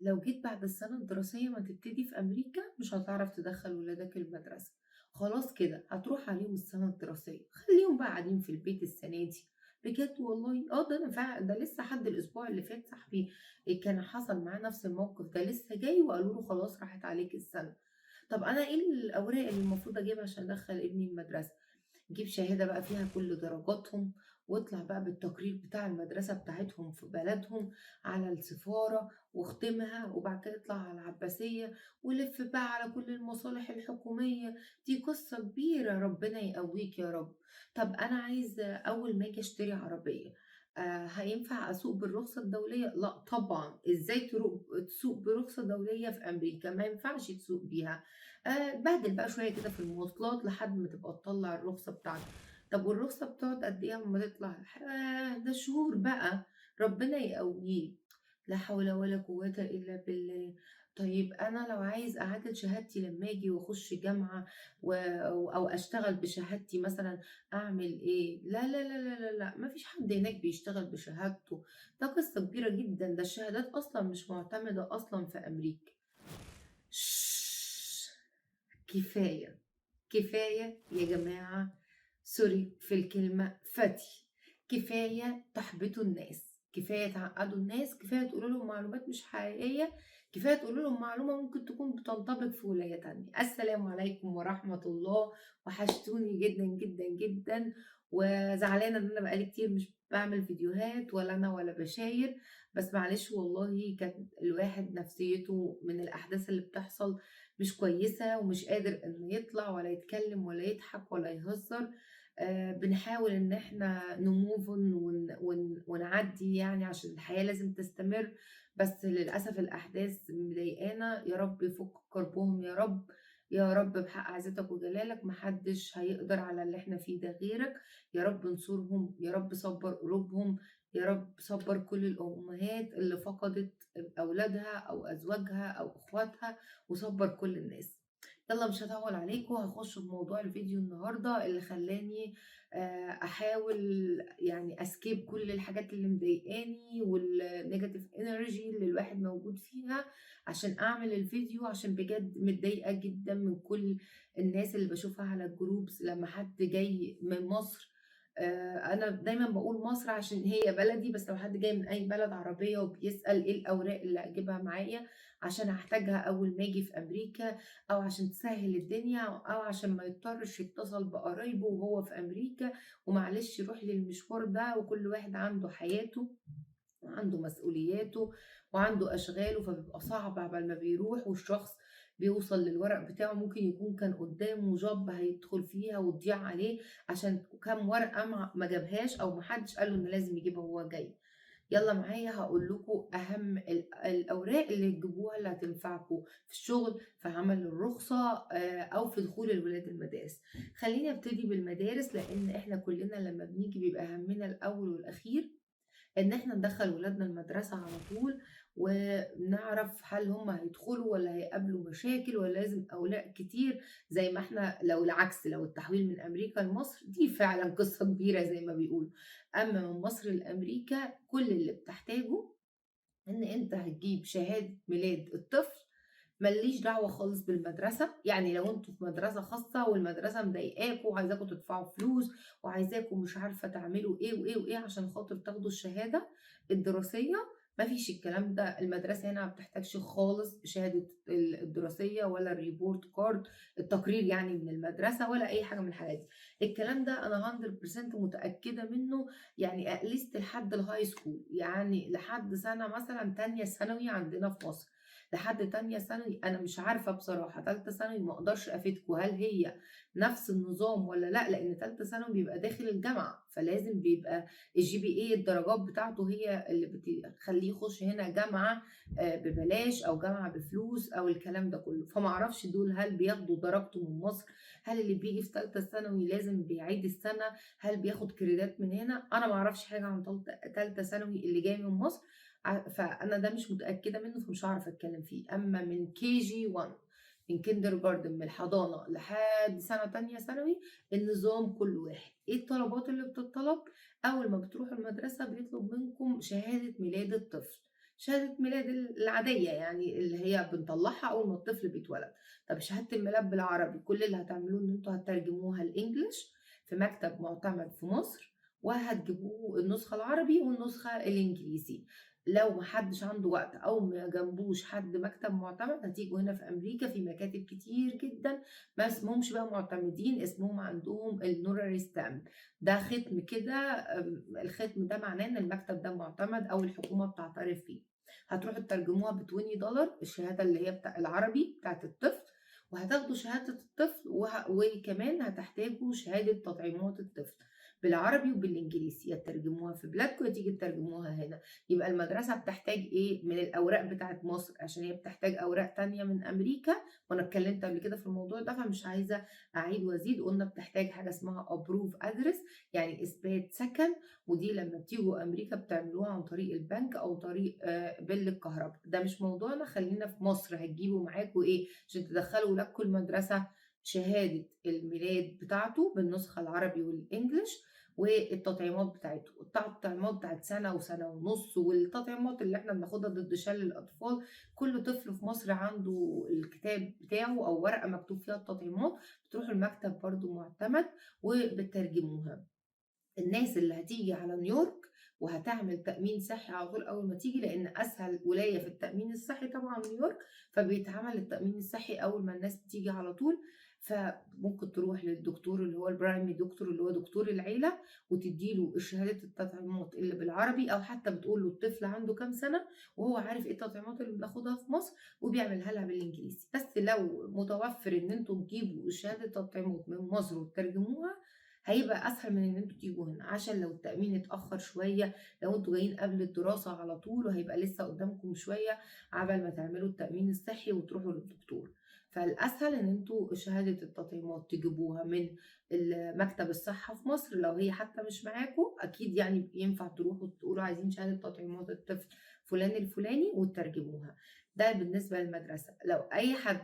لو جيت بعد السنة الدراسية ما تبتدي في أمريكا مش هتعرف تدخل ولادك المدرسة. خلاص كده هتروح عليهم السنة الدراسية، خليهم بقى قاعدين في البيت السنة دي. بجد والله ده انا فعلا ده لسه حد الاسبوع اللي فات صاحبي كان حصل معاه نفس الموقف ده، لسه جاي وقالوا له خلاص راحت عليك السنة. طب انا ايه الاوراق اللي المفروض اجيبها عشان ادخل ابني المدرسة؟ جيب شهادة بقى فيها كل درجاتهم، واطلع بقى بالتقرير بتاع المدرسة بتاعتهم في بلدهم على السفارة واختمها، وبعد كده اطلع على العباسية ولف بقى على كل المصالح الحكومية. دي قصة كبيرة، ربنا يقويك يا رب. طب أنا عايزة أول ما أجي أشتري عربية، هينفع أسوق بالرخصة الدولية؟ لا طبعا، ازاي تسوق برخصة دولية في أمريكا؟ ما ينفعش تسوق بيها. اتبهدل بقى شوية كده في المواصلات لحد ما تبقى تطلّع الرخصة بتاعتك. طب والرخصة بتقعد قد إيه أمّا تطلع؟ ده شهور بقى، ربنا يقويك. لا حول ولا قوة إلا بالله. طيب أنا لو عايز أعادل شهادتي لمّا آجي وأخش جامعة أو أشتغل بشهادتي مثلًا، أعمل إيه؟ لا، لا، لا، لا، لا، لأ، ما فيش حد هناك بيشتغل بشهادته، ده قصة كبيرة جدًا، ده الشهادات أصلًا مش مُعتمدة أصلًا في أمريكا. كفاية، كفاية يا جماعة، سوري في الكلمة فتي. كفاية تحبطوا الناس، كفاية تعقدوا الناس، كفاية تقولوا لهم معلومات مش حقيقية، كفاية تقولوا لهم معلومة ممكن تكون بتنطبق في ولاية تانية. السلام عليكم ورحمة الله، وحشتوني جدًا، جدًا، جدًا، وزعلانة إن أنا بقى لي كتير مش باعمل فيديوهات ولا أنا ولا باشاير، بس معلش والله كان الواحد نفسيته من الأحداث اللي بتحصل مش كويسة، ومش قادر إنه يطلع ولا يتكلم ولا يضحك ولا يهزر. بنحاول إن إحنا نmove on ونعدّي يعني عشان الحياة لازم تستمر، بس للأسف الأحداث مضايقانا. يا رب يفُك كربهم يا رب، يا رب بحق عزتك وجلالك، ما حدش هيقدر على اللي إحنا فيه ده غيرك. يا رب انصرهم، يا رب صبّر قلوبهم، يا رب صبّر كل الأمهات اللي فقدت أولادها أو أزواجها أو أخواتها، وصبّر كل الناس. يالّا مش هاطوّل عليكم، هاخُش في موضوع الفيديو النهارده اللي خلّاني أحاول يعني أscape كل الحاجات اللي مضايقاني والnegative energy اللي الواحد موجود فيها عشان أعمل الفيديو، عشان بجد متضايقة جدًا من كل الناس اللي باشوفها على الgroups لمّا حد جاي من مصر. أنا دايمًا باقول مصر عشان هي بلدي، بس لو حد جاي من أي بلد عربية وبيسأل إيه الأوراق اللي أجيبها معايا عشان هاحتاجها أول ما آجي في أمريكا، أو عشان تسهّل الدنيا، أو عشان ما يضطرش يتصل بقرايبه وهو في أمريكا، ومعلش يروح للمشوار ده، وكل واحد عنده حياته وعنده مسؤولياته وعنده أشغاله، فبيبقى صعب عقبال ما بيروح والشخص بيوصل للورق بتاعه. ممكن يكون كان قدامه job هيدخل فيها وتضيع عليه عشان كام ورقة ما جابهاش، أو ما حدش قال له إنه لازم يجيبها وهو جاي. يالّا معايا هاقول لكم أهم الأوراق اللي تجيبوها اللي هتنفعكم في الشغل، في عمل الرخصة، أو في دخول الولاد المدارس. خلّيني أبتدي بالمدارس، لإن إحنا كلنا لمّا بنيجي بيبقى هَمّنا الأول والأخير إن إحنا ندخّل ولادنا المدرسة على طول، ونعرف هل هم هيدخلوا والّا هيقابلوا مشاكل والّا لازم أوراق كتير، زي ما إحنا لو العكس، لو التحويل من أمريكا لمصر دي فعلًا قصة كبيرة زي ما بيقولوا. أمّا من مصر لأمريكا كل اللي بتحتاجه إن أنت هتجيب شهادة ميلاد الطفل، ما ليش دعوة خالص بالمدرسة. يعني لو أنتم في مدرسة خاصة والمدرسة مضايقاكم وعايزاكم تدفعوا فلوس وعايزاكم مش عارفة تعملوا إيه وإيه وإيه عشان خاطر تاخدوا الشهادة الدراسية، ما فيش الكلام ده. المدرسة هنا ما بتحتاجش خالص شهادة الدراسية ولا الreport card، التقرير يعني من المدرسة، ولا أي حاجة من الحاجات دي. الكلام ده أنا 100% متأكدة منه، يعني at least لحد الhigh school، يعني لحد سنة مثلًا تانية ثانوي عندنا في مصر. لحد تانية ثانوي أنا مش عارفة بصراحة، تالتة ثانوي ما أقدرش أفيدكم هل هي نفس النظام والّا لأ، لإن تالتة ثانوي بيبقى داخل الجامعة، فلازم بيبقى الGPA الدرجات بتاعته هي اللي بتخلّيه يخش هنا جامعة ببلاش أو جامعة بفلوس أو الكلام ده كله. فما أعرفش دول هل بياخدوا درجته من مصر، هل اللي بييجي في تالتة ثانوي لازم بيعيد السنة، هل بياخد كريدات من هنا؟ أنا ما أعرفش حاجة عن تالتة ثانوي اللي جاي من مصر، فأنا ده مش متأكدة منه فمش هاعرف أتكلم فيه. أمّا من KG1، من kindergarten، من الحضانة لحد سنة تانية ثانوي، النظام كُلّه واحد. إيه الطلبات اللي بتطلب؟ أول ما بتروحوا المدرسة بيطلب منكم شهادة ميلاد الطفل، شهادة ميلاد العادية يعني اللي هي بنطلّعها أول ما الطفل بيتولد. طب شهادة الميلاد بالعربي كل اللي هتعملوه إن أنتم هتترجموها الEnglish في مكتب مُعتمد في مصر، وهتجيبوا النسخة العربي والنسخة الإنجليزي. لو ما حدش عنده وقت أو ما جنبوش حد مكتب مُعتمد، هتيجوا هنا في أمريكا في مكاتب كتير جدًا ما اسمهمش بقى مُعتمدين، اسمهم عندهم الhonorary stamp. ده ختم كده، الختم ده معناه إن المكتب ده مُعتمد أو الحكومة بتعترف بيه. هتروحوا تترجموها ب$20 الشهادة اللي هي العربي بتاعة الطفل، وهتاخدوا شهادة الطفل وكمان هتحتاجوا شهادة تطعيمات الطفل بالعربي وبالإنجليزي، يا تترجموها في بلادكم يا تيجي تترجموها هنا. يبقى المدرسة بتحتاج إيه من الأوراق بتاعة مصر، عشان هي بتحتاج أوراق تانية من أمريكا، وأنا اتكلمت قبل كده في الموضوع ده فمش عايزة أعيد وأزيد. قلنا بتحتاج حاجة اسمها approve address يعني إثبات سكن، ودي لما بتيجوا أمريكا بتعملوها عن طريق البنك أو طريق بِل الكهربا. ده مش موضوعنا، خلّينا في مصر. هتجيبوا معاكم إيه عشان تدخّلوا ولادكم المدرسة؟ شهادة الميلاد بتاعته بالنسخة العربي والإنجليش، والتطعيمات بتاعته، التطعيمات بتاعة سَنة وسَنة ونُص، والتطعيمات اللي إحنا بناخدها ضد شلل الأطفال. كل طفل في مصر عنده الكتاب بتاعه أو ورقة مكتوب فيها التطعيمات، بتروحوا المكتب برضه مُعتمد وبتترجموها. الناس اللي هتيجي على نيويورك وهتعمل تأمين صحي على طول أول ما تيجي، لأن أسهل ولاية في التأمين الصحي طبعًا نيويورك، فبيتعمل التأمين الصحي أول ما الناس بتيجي على طول. فممكن تروح للدكتور اللي هو الprimary doctor اللي هو دكتور العيلة، وتدّي له شهادة التطعيمات اللي بالعربي، أو حتى بتقول له الطفل عنده كام سنة وهو عارف إيه التطعيمات اللي بناخدها في مصر، وبيعملها لها بالإنجليزي. بس لو متوفر إن أنتم تجيبوا شهادة التطعيمات من مصر وتترجموها، هيبقى أسهل من إن أنتم تيجوا هنا، عشان لو التأمين اتأخر شوية، لو أنتم جايين قبل الدراسة على طول وهيبقى لسه قدامكم شوية عبال ما تعملوا التأمين الصحي وتروحوا للدكتور. فالأسهل إن أنتم شهادة التطعيمات تجيبوها من مكتب الصحة في مصر. لو هي حتى مش معاكم أكيد يعني ينفع تروحوا تقولوا عايزين شهادة تطعيمات الطفل فلان الفلاني وتترجموها. ده بالنسبة للمدرسة. لو أي حد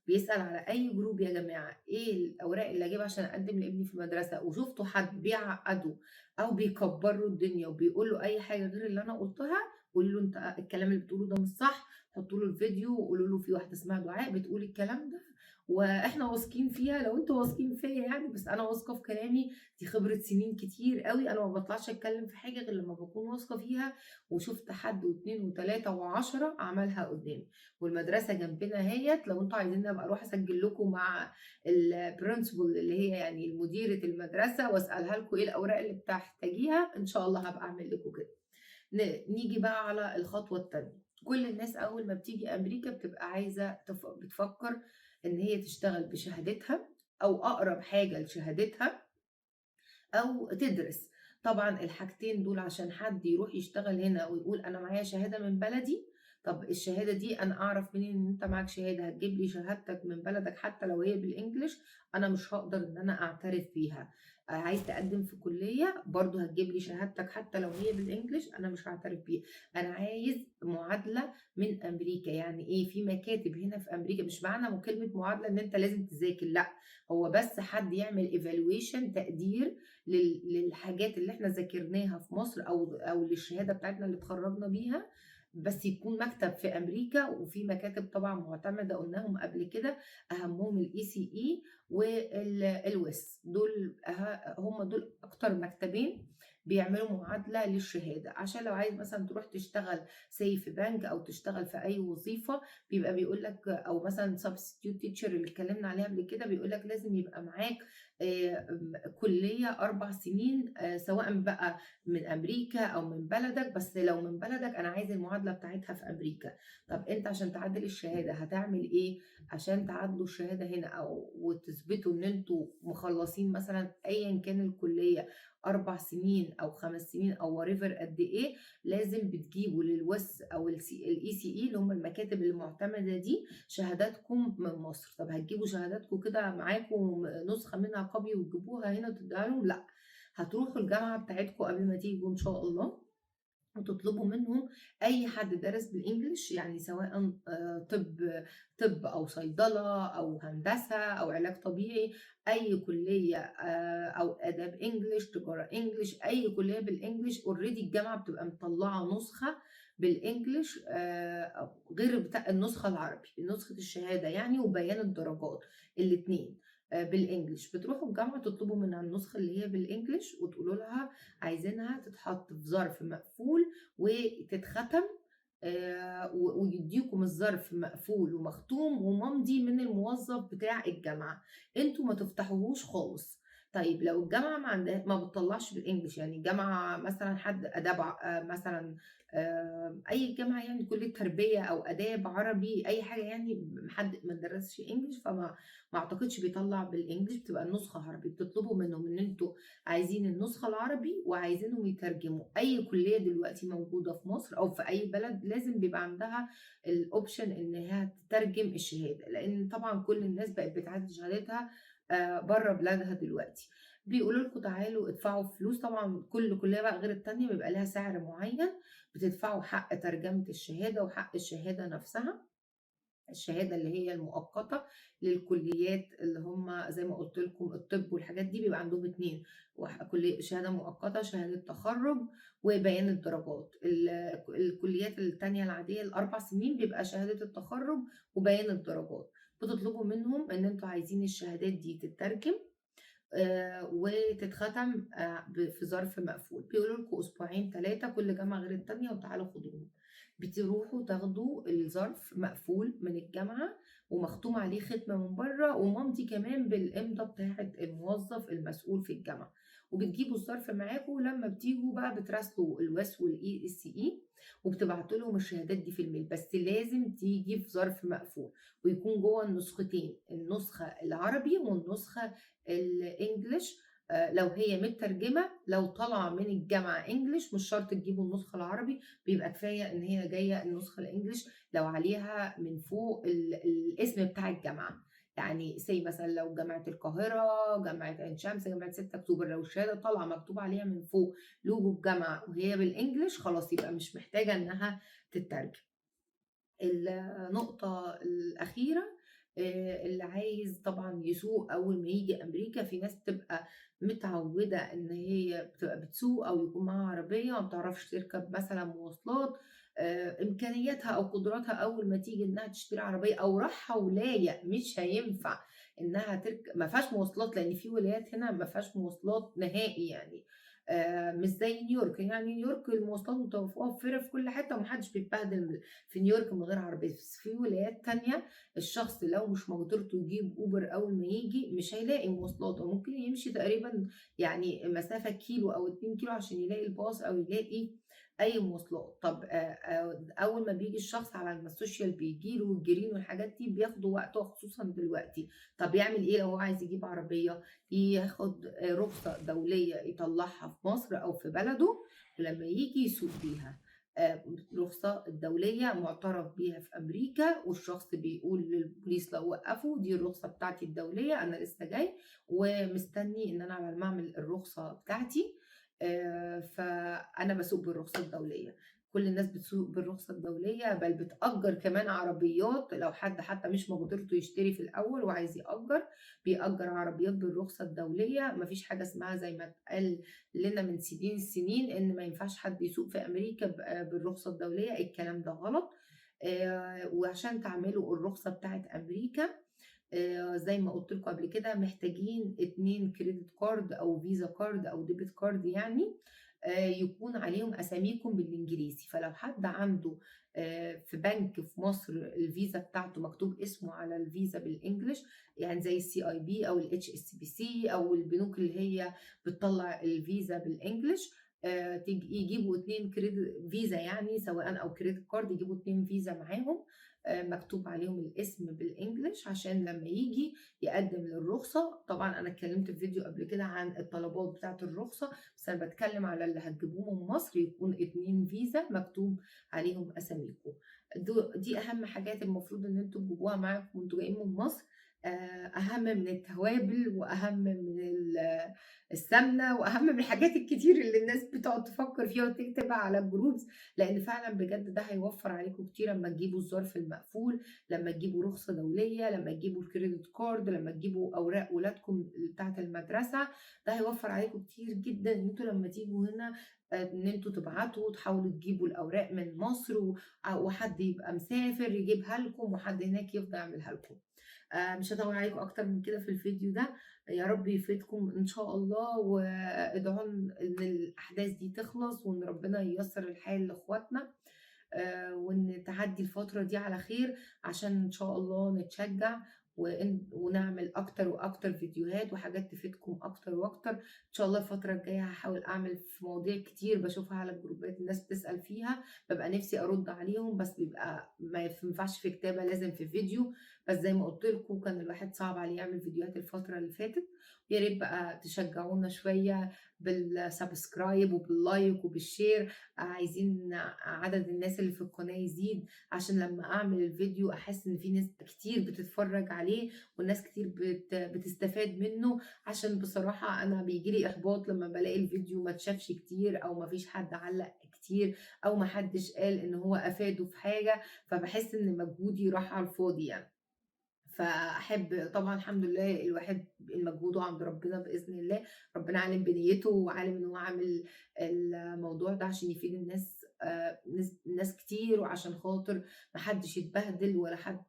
بيسأل على أي جروب يا جماعة إيه الأوراق اللي أجيبها عشان أقدّم لابني في المدرسة، وشُفتوا حد بيعقّده أو بيكبّر له الدنيا وبيقول له أي حاجة غير اللي أنا قُلتها، قولوا له أنت الكلام اللي بتقوله ده مش صح، حطّوا له الفيديو وقولوا له في واحدة اسمها دعاء بتقول الكلام ده وإحنا واثقين فيها. لو أنتم واثقين فيّا يعني، بس أنا واثقة في كلامي، دي خبرة سنين كتير أوي. أنا ما باطلعش أتكلّم في حاجة غير لمّا باكون واثقة فيها وشُفت حد و2 و3 و10 عملها قُدّامي. والمدرسة جنبنا أهيّة، لو أنتم عايزينّي أبقى أروح أسجّل لكم مع الprincipal اللي هي يعني مديرة المدرسة وأسألها لكم إيه الأوراق اللي بتحتاجيها، إن شاء الله هابقى أعمل لكم كده. نيجي بقى على الخطوة التانية. كل الناس أول ما بتيجي أمريكا بتبقى عايزة بتفكّر إن هي تشتغل بشهادتها أو أقرب حاجة لشهادتها أو تدرس. طبعًا الحاجتين دول عشان حد يروح يشتغل هنا ويقول أنا معايا شهادة من بلدي. طب الشهادة دي أنا أعرف منين إن أنت معاك شهادة؟ هتجيب لي شهادتك من بلدك حتى لو هي بالEnglish، أنا مش هاقدر إن أنا أعترف بيها. عايز تقدّم في كلية برضه هتجيب لي شهادتك حتى لو هي بالEnglish، أنا مش هاعترف بيها. أنا عايز معادلة من أمريكا. يعني إيه؟ في مكاتب هنا في أمريكا، مش معنى كلمة معادلة إن أنت لازم تذاكر، لأ، هو بس حد يعمل evaluation تقدير للحاجات اللي إحنا ذاكرناها في مصر أو للشهادة بتاعتنا اللي اتخرّجنا بيها، بس يكون مكتب في أمريكا. وفي مكاتب طبعًا مُعتمدة قُلناهم قبل كده، أهمهم الECE الWIS. دول هم دول أكتر مكتبين بيعملوا معادلة للشهادة، عشان لو عايز مثلًا تروح تشتغل say في بنك أو تشتغل في أي وظيفة، بيبقى بيقول لك، أو مثلًا substitute teacher اللي اتكلمنا عليها قبل كده، بيقول لك لازم يبقى معاك كلية 4 سنين، سواء بقى من أمريكا أو من بلدك. بس لو من بلدك أنا عايز المعادلة بتاعتها في أمريكا. طب أنت عشان تعادل الشهادة هتعمل إيه؟ عشان تعادلوا الشهادة هنا وتثبتوا إن أنتم مخلّصين مثلًا أيًا كان الكلية 4 سنين أو 5 سنين أو whatever قد إيه، لازم بتجيبوا للWIS أو الECE اللي هم المكاتب المعتمدة دي شهاداتكم من مصر. طب هتجيبوا شهاداتكم كده معاكم نسخة منها copy وتجيبوها هنا وتدّوها لهم؟ لأ، هتروحوا الجامعة بتاعتكم قبل ما تيجوا إن شاء الله وتطلبوا منهم أي حد دارس بالEnglish، يعني سواء طِب أو صيدلة أو هندسة أو علاج طبيعي، أي كلية أو آداب English، تجارة English، أي كلية بالEnglish already الجامعة بتبقى مطلّعة نسخة بالإنجلش غير بتاع النسخة العربي، نسخة الشهادة يعني وبيان الدرجات الاتنين بالإنجلش. بتروحوا الجامعة تطلبوا منها النسخة اللي هي بالإنجلش وتقولوا لها عايزينها تتحط في ظرف مقفول وتتختم، ويديكم الظرف مقفول ومختوم وممضي من الموظف بتاع الجامعة، انتوا ما تفتحوهوش خالص. طيب لو الجامعة ما بتطلعش بالانجلش، يعني الجامعة مثلا حد اداب مثلا اي جامعة يعني كلية تربية او اداب عربي اي حاجة، يعني حد ما درسش انجلش ما اعتقدش بيطلع بالانجلش، بتبقى النسخة عربي. بتطلبوا منهم ان انتوا عايزين النسخة العربي وعايزينهم يترجموا. أي كلية دلوقتي موجودة في مصر أو في أي بلد لازم بيبقى عندها الأوبشن إنها تترجم الشهادة، لأن طبعا كل الناس بقت بتعدي شهادتها بره بلادها دلوقتي. بيقولوا لكم تعالوا ادفعوا فلوس، طبعا كل كلية بقى غير التانية بيبقى لها سعر معين، بتدفعوا حق ترجمة الشهادة وحق الشهادة نفسها. الشهادة اللي هي المؤقتة للكليات اللي هم زي ما قلت لكم الطب والحاجات دي بيبقى عندهم اتنين، كلية شهادة مؤقتة شهادة تخرج وبيان الدرجات. الكليات التانية العادية ال4 سنين بيبقى شهادة التخرج وبيان الدرجات. بتطلبوا منهم ان انتوا عايزين الشهادات دي تترجم وتتختم في ظرف مقفول. بيقولوا لكم اسبوعين 3 كل جامعة غير التانية وتعالوا خدوهم. بتروحوا تاخدوا الظرف مقفول من الجامعة ومختوم عليه ختمة من بره وممضي كمان بالإمضة بتاعة الموظف المسؤول في الجامعة، وبتجيبوا الظرف معاكم. لما بتيجوا بقى بتراسلوا الواس والاي اس اي وبتبعتوا لهم الشهادات دي في الميل، بس لازم تيجي في ظرف مقفول ويكون جوه النسختين، النسخة العربي والنسخة الانجليش. لو هي مترجمة، لو طالعة من الجامعة انجليش مش شرط تجيبوا النسخة العربي، بيبقى كفاية ان هي جاية النسخة الانجليش لو عليها من فوق الاسم بتاع الجامعة. يعني زي مثلا لو جامعة القاهرة، جامعة عين شمس، جامعة 6 اكتوبر، لو الشهادة طالعة مكتوب عليها من فوق لوجو الجامعة وهي بالانجليش خلاص يبقى مش محتاجة انها تترجم. النقطة الأخيرة اللي عايز طبعا يسوق أول ما يجي أمريكا، في ناس بتبقى متعودة إن هي بتبقى بتسوق أو يكون معاها عربية ما بتعرفش تركب مثلا مواصلات. إمكانياتها أو قدراتها أول ما تيجي إنها تشتري عربية أو راحة ولاية مش هينفع إنها تركب، ما فيهاش مواصلات، لأن في ولايات هنا ما فيهاش مواصلات نهائي يعني. مش زي نيويورك، يعني نيويورك المواصلات متوفرة في كل حتة ومحدش بيتبهدل في نيويورك من غير عربية. بس في ولايات تانية الشخص لو مش مقدرته يجيب أوبر أول ما يجي مش هيلاقي مواصلات، وممكن يمشي تقريبا يعني مسافة كيلو أو 2 كيلو عشان يلاقي الباص أو يلاقي أي مواصلات. طب أول ما بيجي الشخص على ما السوشيال بيجيله والجرين والحاجات دي بياخدوا وقته خصوصا دلوقتي. طب يعمل إيه لو هو عايز يجيب عربية؟ ياخد رخصة دولية يطلعها في مصر أو في بلده ولما يجي يسوق بيها. الرخصة الدولية معترف بيها في أمريكا، والشخص بيقول للبوليس لو وقفوا دي الرخصة بتاعتي الدولية، أنا لسه جاي ومستني إن أنا على ما أعمل الرخصة بتاعتي فأنا بسوق بالرخصة الدولية. كل الناس بتسوق بالرخصة الدولية، بل بتأجر كمان عربيات لو حد حتى مش مقدرته يشتري في الأول وعايز يأجر، بيأجر عربيات بالرخصة الدولية. مفيش حاجة اسمها زي ما اتقال لنا من سنين السنين ان ما ينفعش حد يسوق في امريكا بالرخصة الدولية، الكلام ده غلط. وعشان تعملوا الرخصة بتاعت امريكا زي ما قلت لكم قبل كده محتاجين 2 كريدت كارد او فيزا كارد او ديبت كارد، يعني يكون عليهم اساميكم بالانجليزي. فلو حد عنده في بنك في مصر الفيزا بتاعته مكتوب اسمه على الفيزا بالانجلش، يعني زي CIB او HSBC او البنوك اللي هي بتطلع الفيزا بالانجلش، يجيبوا 2 كريدت فيزا، يعني سواء او كريدت كارد يجيبوا 2 فيزا معاهم مكتوب عليهم الاسم بالانجلش عشان لما يجي يقدم للرخصة. طبعا انا اتكلمت في فيديو قبل كده عن الطلبات بتاعة الرخصة، بس انا بتكلم على اللي هتجيبوه من مصر يكون 2 فيزا مكتوب عليهم اساميكم. دي اهم حاجات المفروض ان انتوا تجيبوها معاكم وانتوا جايين من مصر. أهم من التوابل وأهم من السمنة وأهم من الحاجات الكتير اللي الناس بتقعد تفكّر فيها وتكتبها على الجروبس، لإن فعلًا بجد ده هيوفّر عليكم كتير أمّا تجيبوا الظرف المقفول، لمّا تجيبوا رخصة دولية، لمّا تجيبوا الcredit card، لمّا تجيبوا أوراق ولادكم بتاعة المدرسة، ده هيوفّر عليكم كتير جدًا إن أنتم لمّا تيجوا هنا إن أنتم تبعتوا تحاولوا تجيبوا الأوراق من مصر وحد يبقى مسافر يجيبها لكم وحد هناك يفضل يعملها لكم. مش هاطوّل عليكم أكتر من كده في الفيديو ده، يا رب يفيدكم إن شاء الله، وادعوا إن الأحداث دي تخلص وإن ربنا ييسّر الحال لإخواتنا. وإن تعدّي الفترة دي على خير عشان إن شاء الله نتشجّع ونعمل أكتر وأكتر فيديوهات وحاجات تفيدكم أكتر وأكتر. إن شاء الله الفترة الجاية هاحاول أعمل في مواضيع كتير باشوفها على الجروبات الناس بتسأل فيها، بابقى نِفْسي أرُد عليهم بس بيبقى ما ينفعش في كتابة لازم في فيديو، بس زي ما قُلت لكم كان الواحد صعب عليه يعمل فيديوهات الفترة اللي فاتت. ويا ريت بقى تشجّعونا شوية بالsubscribe وبالlike وبالshare. عايزين عدد الناس اللي في القناة يزيد عشان لمّا أعمل الفيديو أحس إن في ناس كتير بتتفرّج عليه وناس كتير بتستفاد منّه، عشان بصراحة أنا بييجي لي إحباط لمّا بالاقي الفيديو ما اتشافش كتير أو ما فيش حد علّق كتير أو ما حدّش قال إن هو أفاده في حاجة، فباحس إن مجهودي راح على الفاضي يعني. فأحب طبعًا الحمد لله الواحد مجهوده عند ربنا بإذن الله، ربنا عالم بنيته وعالم إن هو عامل الموضوع ده عشان يفيد الناس ناس كتير وعشان خاطر ما حدش يتبهدل ولا حد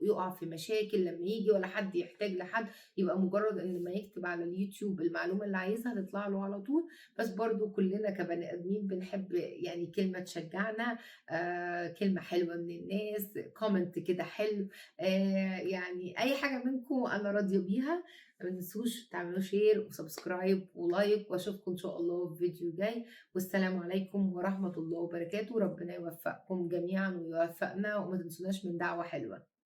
يُقع في مشاكل لمّا ييجي ولا حد يحتاج لحد، يبقى مجرد إن ما يكتب على اليوتيوب المعلومة اللي عايزها تطلع له على طول. بس برضه كلنا كبني آدمين بنحب يعني كلمة تشجعنا، كلمة حلوة من الناس، comment كده حلو. يعني أي حاجة منكم أنا راضية بيها، ما تنسوش تعملوا share وsubscribe وlike وأشوفكم إن شاء الله في فيديو جاي، والسلام عليكم ورحمة الله وبركاته، ربنا يوفقكم جميعًا ويوفقنا وما تنسوناش من دعوة حلوة.